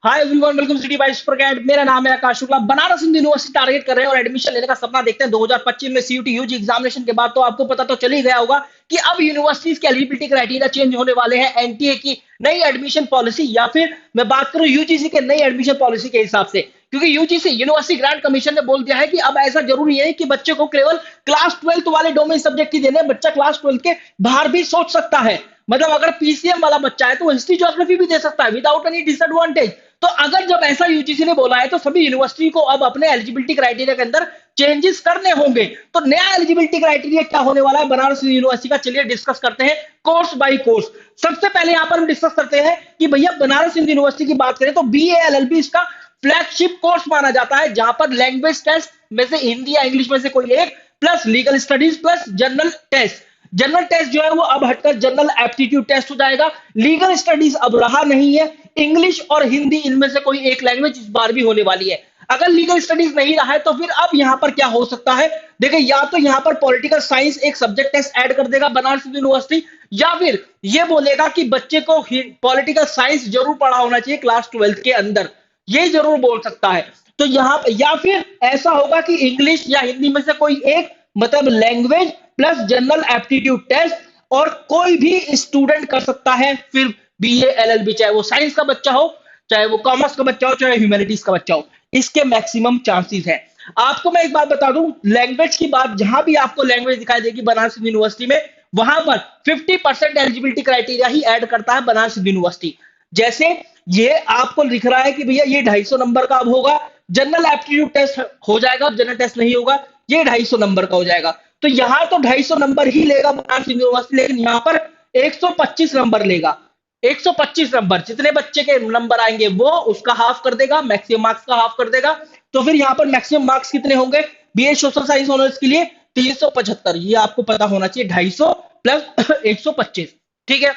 Hi everyone, welcome city by supercat. मेरा नाम है आकाश शुक्ला। बनारस हिंदू यूनिवर्सिटी टारगेट कर रहे हैं और एडमिशन लेने का सपना देखते हैं 2025 में सीयूटी यूजी एग्जामिनेशन के बाद। तो आपको पता तो चल ही गया होगा कि अब यूनिवर्सिटीज के एलिजिबिलिटी क्राइटेरिया चेंज होने वाले हैं एनटीए की नई एडमिशन पॉलिसी, या फिर मैं बात करूं यूजीसी के नई एडमिशन पॉलिसी के हिसाब से। क्योंकि यूजीसी यूनिवर्सिटी ग्रांट कमीशन ने बोल दिया है कि अब ऐसा जरूरी है कि बच्चे को केवल क्लास 12 वाले डोमेन सब्जेक्ट ही देने, बच्चा क्लास 12 के बाहर भी सोच सकता है। मतलब अगर पीसीएम वाला बच्चा है तो वो हिस्ट्री ज्योग्राफी भी दे सकता है विदाउट एनी डिसएडवांटेज। तो अगर जब ऐसा यूजीसी ने बोला है तो सभी यूनिवर्सिटी को अब अपने एलिजिबिलिटी क्राइटेरिया के अंदर चेंजेस करने होंगे। तो नया एलिजिबिलिटी क्राइटेरिया क्या होने वाला है बनारस यूनिवर्सिटी का, चलिए डिस्कस करते हैं कोर्स बाय कोर्स। सबसे पहले यहां पर हम डिस्कस करते हैं कि भैया बनारस हिंदू यूनिवर्सिटी की बात करें तो बीए एलएलबी इसका फ्लैगशिप कोर्स माना जाता है, जहां पर लैंग्वेज टेस्ट में से हिंदी या इंग्लिश में से कोई एक, plus legal studies, plus general test. General test जो है वो अब हटकर जनरल एप्टीट्यूड टेस्ट हो जाएगा। लीगल स्टडीज अब रहा नहीं है। इंग्लिश और हिंदी इनमें से कोई एक लैंग्वेज इस बार भी होने वाली है। अगर लीगल स्टडीज नहीं रहा है तो फिर अब यहां पर क्या हो सकता है, देखिए या तो यहां पर पॉलिटिकल साइंस एक सब्जेक्ट टेस्ट ऐड कर देगा बनारस यूनिवर्सिटी, या फिर ये बोलेगा कि बच्चे को पॉलिटिकल साइंस जरूर पढ़ा होना चाहिए क्लास 12 के अंदर, ये जरूर बोल सकता है। तो यहां या फिर ऐसा होगा कि इंग्लिश या हिंदी में से कोई एक, मतलब language plus general aptitude test, और कोई भी स्टूडेंट कर सकता है फिर बीए एलएलबी, चाहे वो साइंस का बच्चा हो, चाहे वो कॉमर्स का बच्चा हो, चाहे ह्यूमैनिटीज का बच्चा हो। इसके मैक्सिमम चांसेस है। आपको मैं एक बात बता दूं, लैंग्वेज की बात, जहां भी आपको लैंग्वेज दिखाई देगी बनारस यूनिवर्सिटी में, वहां पर 50% एलिजिबिलिटी क्राइटेरिया ही ऐड करता है बनारस यूनिवर्सिटी। जैसे ये आपको लिख रहा है कि भैया ये 250 नंबर का अब होगा, जनरल एप्टीट्यूड टेस्ट हो जाएगा, जनरल टेस्ट नहीं होगा, ये 250 नंबर का हो जाएगा। तो यहां तो 250 नंबर ही लेगा बनारस यूनिवर्सिटी, लेकिन यहां पर 125 नंबर लेगा। 125 नंबर, जितने बच्चे के नंबर आएंगे वो उसका हाफ कर देगा, मैक्सिमम मार्क्स का हाफ कर देगा। तो फिर यहां पर मैक्सिमम मार्क्स कितने होंगे बीए सोशल साइंस ऑनर्स के लिए? 375। ये आपको पता होना चाहिए, 250 प्लस 125। ठीक है।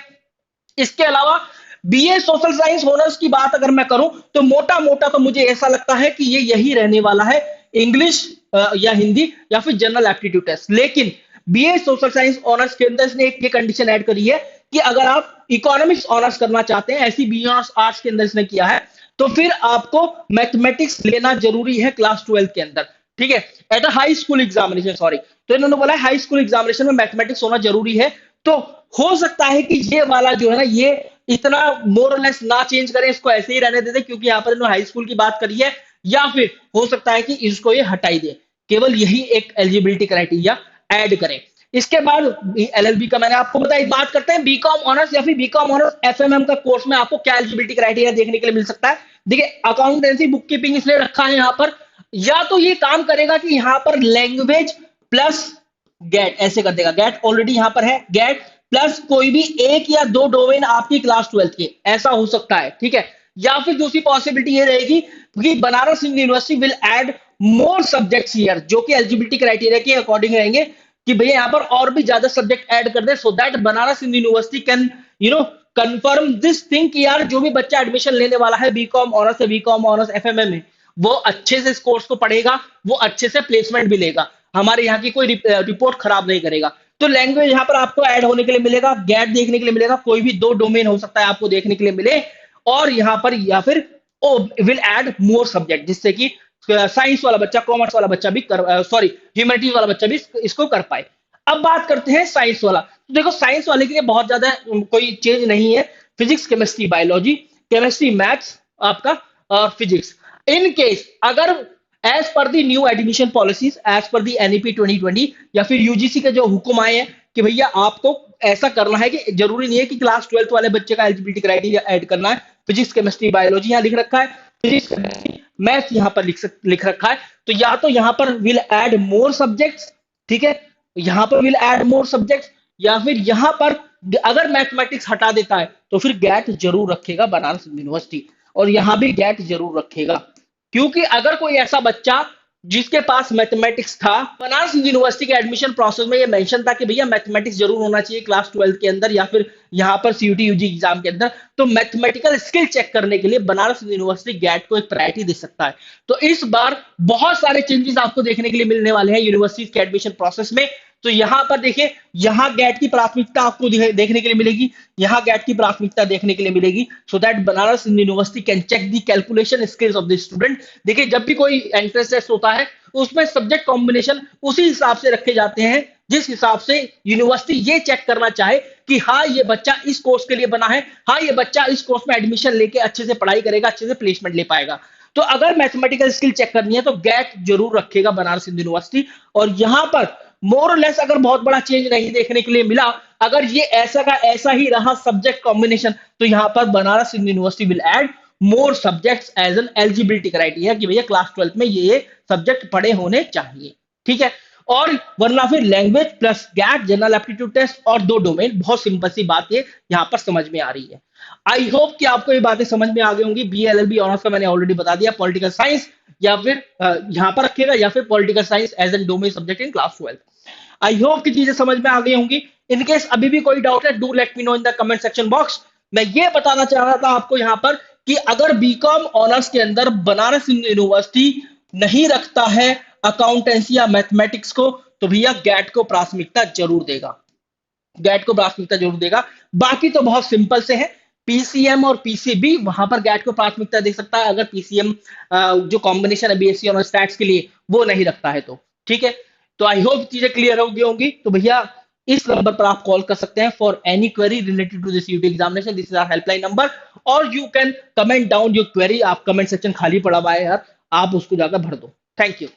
इसके अलावा बीए सोशल साइंस ऑनर्स की बात अगर मैं करूं तो मोटा मोटा तो मुझे ऐसा लगता है कि ये यही रहने वाला है, इंग्लिश या हिंदी या फिर जनरल एप्टीट्यूड टेस्ट। लेकिन बीए सोशल साइंस ऑनर्स के अंदर इसने एक ये कंडीशन ऐड करी है कि अगर आप इकोनॉमिक्स ऑनर्स करना चाहते हैं, ऐसी बीए ऑनर्स आर्ट्स के अंदर इसने किया है, तो फिर आपको मैथमेटिक्स लेना जरूरी है क्लास 12 के अंदर। ठीक है, at high school examination, sorry. तो इन्होंने बोला हाई स्कूल एग्जामिनेशन में मैथमेटिक्स होना जरूरी है। तो हो सकता है कि ये वाला जो है ना, ये इतना मोर लेस ना चेंज करें, इसको ऐसे ही रहने देते, क्योंकि यहां पर इन्होंने हाई स्कूल की बात करी है। या फिर हो सकता है कि इसको ये हटाई दे, केवल यही एक एलिजिबिलिटी क्राइटेरिया ऐड करें। इसके बाद एलएलबी का मैंने आपको बताया। बात करते हैं बीकॉम ऑनर्स या फिर बीकॉम ऑनर्स एफएमएम का कोर्स में आपको क्या एलिजिबिलिटी क्राइटेरिया देखने के लिए मिल सकता है। देखिए, अकाउंटेंसी बुक कीपिंग इसलिए रखा है यहां पर, या तो ये काम करेगा कि यहां पर लैंग्वेज प्लस गेट ऐसे कर देगा। गेट ऑलरेडी यहां पर है, गेट प्लस कोई भी एक या दो डोमेन आपकी क्लास 12 के, ऐसा हो सकता है। ठीक है। या फिर दूसरी पॉसिबिलिटी ये रहेगी कि Banaras Hindu University will add more subjects here, जो कि एलिजिबिलिटी क्राइटेरिया के अकॉर्डिंग रहेंगे, कि भैया यहां पर और भी ज्यादा सब्जेक्ट ऐड कर दे, so that Banaras Hindu university can confirm this thing कि यार जो भी बच्चा एडमिशन लेने वाला है बीकॉम ऑनर्स से बीकॉम ऑनर्स एफएमएम में, वो अच्छे से इस कोर्स को पढ़ेगा, वो अच्छे से प्लेसमेंट भी लेगा, हमारे यहाँ की कोई रिपोर्ट खराब नहीं करेगा। तो लैंग्वेज यहां पर आपको ऐड होने के लिए मिलेगा, गेट देखने के लिए मिलेगा, कोई भी दो डोमेन हो सकता है आपको देखने के लिए मिले, और यहां पर या फिर विल ऐड मोर सब्जेक्ट, जिससे कि साइंस वाला बच्चा, कॉमर्स वाला बच्चा भी कर, सॉरी ह्यूमैनिटीज वाला बच्चा भी इसको कर पाए। अब बात करते हैं साइंस वाला। तो देखो, साइंस वाले के लिए बहुत ज्यादा कोई चेंज नहीं है। Physics, chemistry, biology, chemistry, maths आपका, और फिजिक्स। इन केस अगर as per the new admission policies, as per the NEP 2020, या फिर यूजीसी के जो हुक्म आए हैं कि भैया आपको ऐसा करना है, कि जरूरी नहीं है कि क्लास 12 वाले बच्चे का एलिजिबिलिटी क्राइटेरिया ऐड करना है। फिजिक्स, केमिस्ट्री, बायोलॉजी यहां लिख रखा है, फिजिक्स, मैथ्स यहां पर लिख रखा है। तो यहां पर विल ऐड मोर सब्जेक्ट्स, ठीक है, यहां पर विल ऐड मोर सब्जेक्ट्स, या फिर यहां पर अगर मैथमेटिक्स हटा देता है तो फिर गैट जरूर रखेगा बनारस यूनिवर्सिटी, और यहां भी गैट जरूर रखेगा। क्योंकि अगर कोई ऐसा बच्चा जिसके पास मैथमेटिक्स था, बनारस यूनिवर्सिटी के एडमिशन प्रोसेस में ये मेंशन था कि भैया मैथमेटिक्स जरूर होना चाहिए क्लास 12 के अंदर, या फिर यहां पर सीयूटी यूजी एग्जाम के अंदर, तो मैथमेटिकल स्किल चेक करने के लिए बनारस यूनिवर्सिटी गैट को एक प्रायोरिटी दे सकता है। तो इस बार बहुत सारे चेंजेस आपको देखने के लिए मिलने वाले हैं यूनिवर्सिटी के एडमिशन प्रोसेस में। तो यहां पर देखिए, यहां गैट की प्राथमिकता आपको देखने के लिए मिलेगी, यहां गैट की प्राथमिकता देखने के लिए मिलेगी, so that Banaras University can check the calculation skills of the student. देखिए, जब भी कोई एंट्रेंस टेस्ट होता है उसमें सब्जेक्ट कॉम्बिनेशन उसी हिसाब से रखे जाते हैं जिस हिसाब से यूनिवर्सिटी ये चेक करना चाहे कि हाँ ये बच्चा इस कोर्स के लिए बना है, हाँ ये बच्चा इस कोर्स में एडमिशन लेके अच्छे से पढ़ाई करेगा, अच्छे से प्लेसमेंट ले पाएगा। तो अगर मैथमेटिकल स्किल चेक करनी है तो गैट जरूर रखेगा बनारस हिंदू यूनिवर्सिटी। और यहां पर मोर और लेस अगर बहुत बड़ा चेंज नहीं देखने के लिए मिला, अगर ये ऐसा का ऐसा ही रहा सब्जेक्ट कॉम्बिनेशन, तो यहां पर Banaras Hindu University will add more subjects as an eligibility criteria कि भैया क्लास 12 में ये सब्जेक्ट पढ़े होने चाहिए, ठीक है। और वरना फिर language plus GAT general aptitude test और 2 डोमेन, बहुत सिंपल सी बात ये यहां पर समझ में आ रही है। आई होप कि आपको ये बातें समझ में आ गई होंगी। BA-LLB ऑनर्स का मैंने ऑलरेडी बता दिया, पॉलिटिकल साइंस या फिर यहां पर रखिएगा या फिर political science as an domain subject in class 12। I hope की चीजें समझ में आ गई होंगी। इनकेस अभी भी कोई डाउट है, do let me know in the comment section box. मैं ये बताना चाह रहा था आपको यहां पर कि अगर बीकॉम ऑनर्स के अंदर बनारस यूनिवर्सिटी नहीं रखता है अकाउंटेंसी या मैथमेटिक्स को, तो भैया गैट को प्राथमिकता जरूर देगा, गैट को प्राथमिकता जरूर देगा। बाकी तो बहुत सिंपल से है, पीसीएम और पीसीबी वहां पर गैट को प्राथमिकता दे सकता है अगर पीसीएम जो कॉम्बिनेशन है बीएससी और स्टैट्स के लिए वो नहीं रखता है तो, ठीक है। तो आई होप चीजें क्लियर हो गई होंगी। तो भैया इस नंबर पर आप कॉल कर सकते हैं for any query related to this UT examination, this is our helpline number. और you can comment down your query, आप कमेंट सेक्शन खाली पड़ा हुआ है यार, आप उसको जाकर भर दो। Thank you.